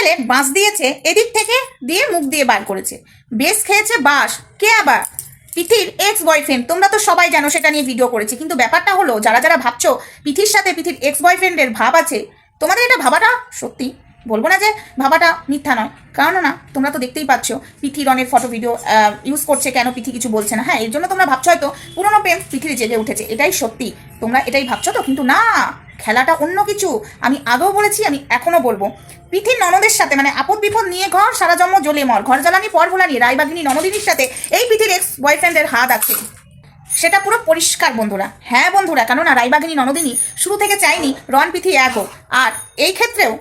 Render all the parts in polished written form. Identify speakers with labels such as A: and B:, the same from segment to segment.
A: ছেলে বাঁশ দিয়েছে, এদিক থেকে দিয়ে মুখ দিয়ে বার করেছে, বেশ খেয়েছে বাঁশ। কে আবার? পিথির এক্স বয়ফ্রেন্ড। তোমরা তো সবাই জানো, সেটা নিয়ে ভিডিও করেছি। কিন্তু ব্যাপারটা হলো, যারা যারা ভাবছো পিথির সাথে পিথির এক্স বয়ফ্রেন্ডের ভাব আছে, তোমাদের এটা ভাবাটা সত্যি, বলবো না যে ভাবাটা মিথ্যা নয়, কারণ না তোমরা তো দেখতেই পাচ্ছ পিথি রনের ফটো ভিডিও ইউজ করছে, কেন পিথি কিছু বলছে না। হ্যাঁ, এর জন্য তোমরা ভাবছো হয়তো পুরোনো প্রেম পিথির জেগে উঠেছে, এটাই সত্যি, তোমরা এটাই ভাবছো তো। কিন্তু না, খেলাটা অন্য কিছু। আমি আগেও বলেছি, আমি এখনো বলবো, পিথির ননদের সাথে মানে আপদ বিপদ নিয়ে ঘর, সারা জন্ম জ্বলে মর, ঘর জ্বালানি পর ভোলানি, রায়বাগিনী ননদিনীর সাথে এই পিথির এক্স বয়ফ্রেন্ডের হাত আছে, সেটা পুরো পরিষ্কার বন্ধুরা। হ্যাঁ বন্ধুরা, কেননা রায়বাগিনী ননদিনী শুরু থেকে চাইনি রন পিথি এক হোক, আর এই ক্ষেত্রেও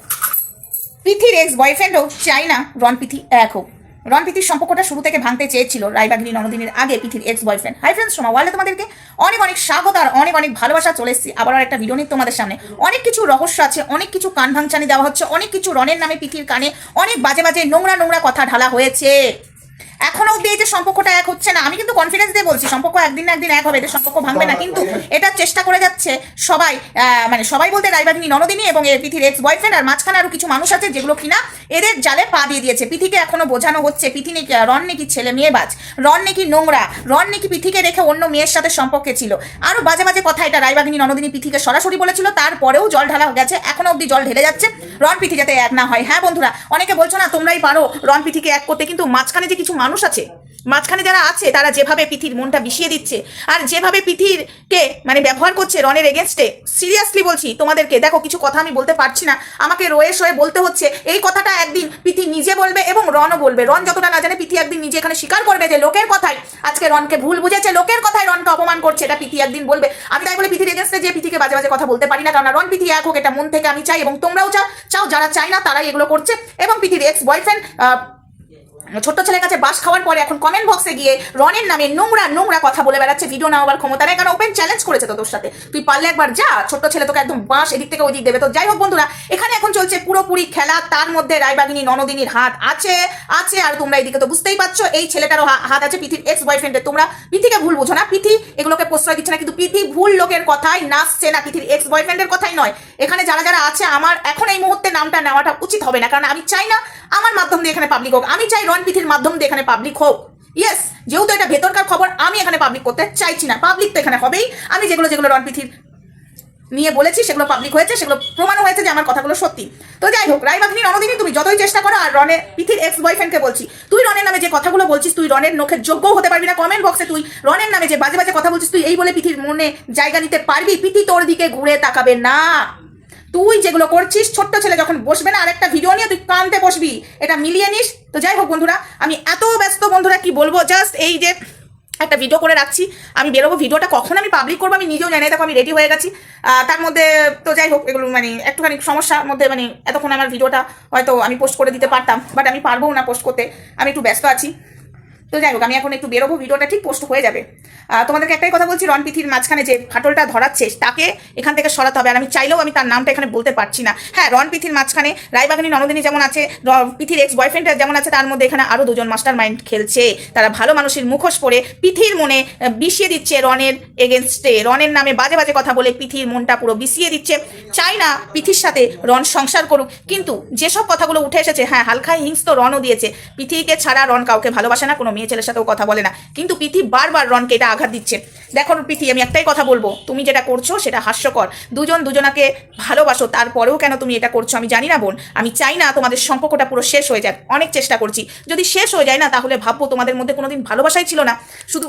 A: পিথির এক্স বয়ফ্রেন্ডও চাই না রন পিথি এক হোক। রন পিথির সম্পর্কটা শুরু থেকে ভাঙতে চেয়েছিল রায়বাগিনী ননদিনীর আগে পিথির ex boyfriend. Hi friends, Soma ওয়ার্ল্ডে তোমাদেরকে অনেক অনেক স্বাগত আর অনেক অনেক ভালোবাসা। চলে এসেছি আবার একটা ভিডিও নিয়ে তোমাদের সামনে। অনেক কিছু রহস্য আছে, অনেক কিছু কান ভাঙচানি দেওয়া হচ্ছে, অনেক কিছু রনের নামে পিথির কানে অনেক বাজে বাজে নোংরা নোংরা কথা ঢালা হয়েছে। এখনো অব্দি এই যে সম্পর্কটা এক হচ্ছে না, আমি কিন্তু কনফিডেন্স দিয়ে বলছি সম্পর্ক একদিন না একদিন এক হবে, এদের সম্পর্ক ভাঙবে না। কিন্তু এটা চেষ্টা করে যাচ্ছে সবাই, মানে সবাই বলতে রায়বাগিনী ননদিনী এবং পিথির এক্স বয়ফ্রেন্ড, আর মাঝখানে আরো কিছু মানুষ আছে যেগুলো কিনা এদের জালে পা দিয়ে দিয়েছে। পিথিকে এখনো বোঝানো হচ্ছে পিথি নাকি, রন নাকি ছেলে মেয়ে বাজ, রন নাকি নোংরা, রন নাকি পিথিকে রেখে অন্য মেয়ের সাথে সম্পর্কে ছিল, আরো বাজে বাজে কথা। এটা রায়বাগিনী ননদিনী পিথিকে সরাসরি বলেছিল, তারপরেও জল ঢালা গেছে, এখনো অব্দি জল ঢেলে যাচ্ছে রন পিথি যাতে এক না হয়। হ্যাঁ বন্ধুরা, অনেকে বলছো না তোমরাই পারো রন পিথিকে এক করতে, কিন্তু মাঝখানে যে কিছু মানুষ আছে, মাঝখানে যারা আছে তারা যেভাবে পিথির মনটা বিষিয়ে দিচ্ছে আর যেভাবে পিথিরকে মানে ব্যবহার করছে রনের এগেনস্টে, সিরিয়াসলি বলছি তোমাদেরকে, দেখো কিছু কথা আমি বলতে পারছি না, আমাকে রয়ে সয়ে বলতে হচ্ছে। এই কথাটা একদিন পিথি নিজে বলবে এবং রনও বলবে। রন যতটা না জানে, পিথি একদিন নিজে এখানে স্বীকার করবে যে লোকের কথায় আজকে রনকে ভুল বুঝেছে, লোকের কথায় রনকে অপমান করছে, এটা পিথি একদিন বলবে। আমি তাই বলে পিথির এগেনস্টে যে পিথিকে বাজে বাজে কথা বলতে পারি না, কারণ রন পিথি এক হোক এটা মন থেকে আমি চাই, এবং তোমরাও চাও, যারা চাই না তারাই এগুলো করছে। এবং পিথির এক্স বয়ফ্রেন্ড ছোট্ট ছেলের কাছে বাস খাওয়ার পরে এখন কমেন্ট বক্সে গিয়ে রনের নামে নোংরা নোংরা কথা বলে বেড়াচ্ছে। ভিডিও নেওয়ার ক্ষমতা নেই, কারণ ওপেন চ্যালেঞ্জ করেছে তোর সাথে, তুই পারলে একবার যা, ছোট্ট ছেলে তোকে একদম বাস এদিক থেকে ওদিক দেবে। তো যাই হোক বন্ধুরা, এখানে এখন চলছে পুরোপুরি খেলা, তার মধ্যে রায়বাগিনী ননদিনীর হাত আছে আছে আর তোমরা এদিকে তো বুঝতেই পারছো এই ছেলেটারও হাত আছে পিথির এক্স বয়ফ্রেন্ডের। তোমরা পিথিকে ভুল বুঝো না, পিথি এগুলোকে প্রশ্রয় দিচ্ছে না, কিন্তু পিথি ভুল লোকের কথাই নাচছে না, পিথির এক্স বয়ফ্রেন্ডের কথাই নয়। এখানে যারা যারা আছে, আমার এখন এই মুহূর্তে নামটা নেওয়াটা উচিত হবে না, কারণ আমি চাই না আমার মাধ্যম দিয়ে এখানে পাবলিক হোক, আমি চাই রন পিথির মাধ্যম দিয়ে এখানে পাবলিক হোক। ইয়েস, যেহেতু এটা ভেতরকার খবর, আমি এখানে পাবলিক করতে চাইছি না, পাবলিক তো এখানে হবেই। আমি যেগুলো যেগুলো রন পিথির নিয়ে বলেছি সেগুলো পাবলিক হয়েছে, সেগুলো প্রমাণ হয়েছে যে আমার কথাগুলো সত্যি। তো যাই হোক, রায়বাগিনী ননদিনী তুমি যতই চেষ্টা করো, আর রনের পিথির এক্স বয়ফ্রেন্ডকে বলছি, তুই রনের নামে যে কথাগুলো বলছিস, তুই রনের নখের যোগ্যও হতে পারবি না। কমেন্ট বক্সে তুই রনের নামে যে বাজে বাজে কথা বলছিস, তুই এই বলে পিথির মনে জায়গা নিতে পারবি? পিথি তোর দিকে ঘুরে তাকাবে না। তুই যেগুলো করছিস, ছোট্ট ছেলে যখন বসবে না আরেকটা ভিডিও নিয়ে, তুই কানতে বসবি, এটা মিলিয়ে নিস। তো যাই হোক বন্ধুরা, আমি এত ব্যস্ত বন্ধুরা কি বলবো, জাস্ট এই যে একটা ভিডিও করে রাখছি, আমি বেরোবো, ভিডিওটা কখন আমি পাবলিক করবো আমি নিজেও জানি, দেখো আমি রেডি হয়ে গেছি। তার মধ্যে তো যাই হোক, এগুলো মানে একটুখানি সমস্যার মধ্যে, মানে এতক্ষণ আমার ভিডিওটা হয়তো আমি পোস্ট করে দিতে পারতাম, বাট আমি পারবো না পোস্ট করতে, আমি একটু ব্যস্ত আছি। তো যাই হোক, আমি এখন একটু বেরোবো, ভিডিওটা ঠিক পোস্ট হয়ে যাবে। তোমাদেরকে একটাই কথা বলছি, রন পিথির মাঝখানে যে ফাটলটা ধরাচ্ছে তাকে এখান থেকে সরাতে হবে, আর আমি চাইলেও আমি তার নামটা এখানে বলতে পারছি না। হ্যাঁ, রন পিথির মাঝখানে রায়বাগিনী ননদিনী যেমন আছে, পিথির এক্স বয়ফ্রেন্ড যেমন আছে, তার মধ্যে এখানে আরও দুজন মাস্টার মাইন্ড খেলছে, তারা ভালো মানুষের মুখোশ পরে পিথির মনে বিষিয়ে দিচ্ছে রনের এগেনস্টে, রনের নামে বাজে বাজে কথা বলে পিথির মনটা পুরো বিষিয়ে দিচ্ছে। চাই না পিথির সাথে রন সংসার করুক, কিন্তু যেসব কথাগুলো উঠে এসেছে, হ্যাঁ হালকা হিংস তো রনও দিয়েছে, পিথিকে ছাড়া রন কাউকে ভালোবাসে না, কোনো মেয়ে ছেলের সাথেও কথা বলে না, কিন্তু পিথি বারবার রনকে এটা আঘাত দিচ্ছে। দেখো পিথি, আমি একটাই কথা বলবো, তুমি যেটা করছো সেটা হাস্যকর, দুজন দুজনাকে ভালোবাসো, তারপরেও কেন তুমি এটা করছো আমি জানি না বোন। আমি চাই না তোমাদের সম্পর্কটা পুরো শেষ হয়ে যাক, অনেক চেষ্টা করছি, যদি শেষ হয়ে যায় না তাহলে ভাববো তোমাদের মধ্যে কোনোদিন ভালোবাসাই ছিল না, শুধু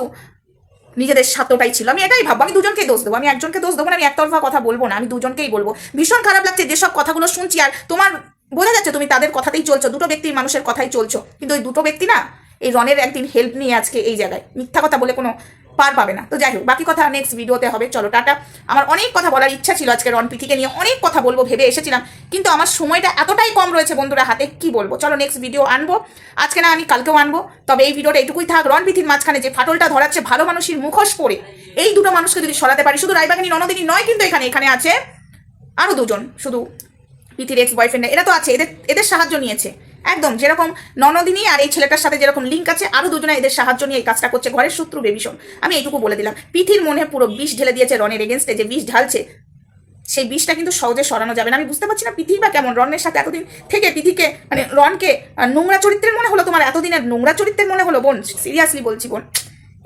A: নিজেদের স্বার্থটাই ছিল। আমি এটাই ভাববো, আমি দুজনকেই দোষ দেবো, আমি একজনকে দোষ দেবো না, আমি একতরফা কথা বলবো না, আমি দুজনকেই বলবো। ভীষণ খারাপ লাগছে যেসব কথাগুলো শুনছি, আর তোমার বোঝা যাচ্ছে তুমি তাদের কথাতেই চলছো, দুটো ব্যক্তির মানুষের কথাই চলছো, কিন্তু ওই দুটো ব্যক্তি না এই রনের একদিন হেল্প নিয়ে আজকে এই জায়গায় মিথ্যা কথা বলে কোনো পার পাবে না। তো যাই হোক, বাকি কথা নেক্সট ভিডিওতে হবে। চলো টাটা। আমার অনেক কথা বলার ইচ্ছা ছিল আজকে, রন পিথিকে নিয়ে অনেক কথা বলবো ভেবে এসেছিলাম, কিন্তু আমার সময়টা এতটাই কম রয়েছে বন্ধুরা হাতে, কি বলবো। চলো নেক্সট ভিডিও আনবো, আজকে না আমি কালকেও আনবো, তবে এই ভিডিওটা এইটুকুই থাক। রন পিথির মাঝখানে যে ফাটলটা ধরাচ্ছে ভালো মানুষের মুখোশ পরে, এই দুটো মানুষকে যদি সরাতে পারি, শুধু রায়বাগিনী ননদিনী নয় কিন্তু এখানে আছে আরও দুজন, শুধু পিথির এক্স বয়ফ্রেন্ড এরা তো আছে, এদের সাহায্য নিয়েছে, একদম যেরকম ননদিনী আর এই ছেলেটার সাথে যেরকম লিঙ্ক আছে, আরো দুজনে এদের সাহায্য নিয়ে এই কাজটা করছে, ঘরের শত্রু বেবিশন। আমি এইটুকু বলে দিলাম। পিথির মনে পুরো বিষ ঢেলে দিয়েছে রনের এগেনস্টে, যে বিষ ঢালছে সেই বিষটা কিন্তু সহজে সরানো যাবে না। আমি বুঝতে পারছি না পিথি বা কেমন রনের সাথে এতদিন থেকে পিথিকে মানে রনকে নোংরা চরিত্রের মনে হলো, তোমার এতদিনের নোংরা চরিত্রের মনে হলো বোন, সিরিয়াসলি বলছি বোন,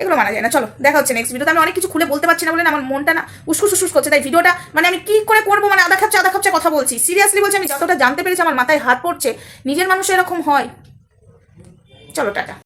A: এগুলো মানা যায় না। চলো দেখা হচ্ছে নেক্সট ভিডিওতে। আমি অনেক কিছু খুলে বলতে পারছি না বলে না আমার মনটা না উসকুস উসকুস করছে, তাই ভিডিওটা মানে আমি কি করে করবো, মানে আধা খাপচা কথা বলছি, সিরিয়াসলি বলছি। আমি যতটা জানতে পেরেছি আমার মাথায় হাত পড়ছে, নিজের মানুষ এরকম হয়। চলো টাটা।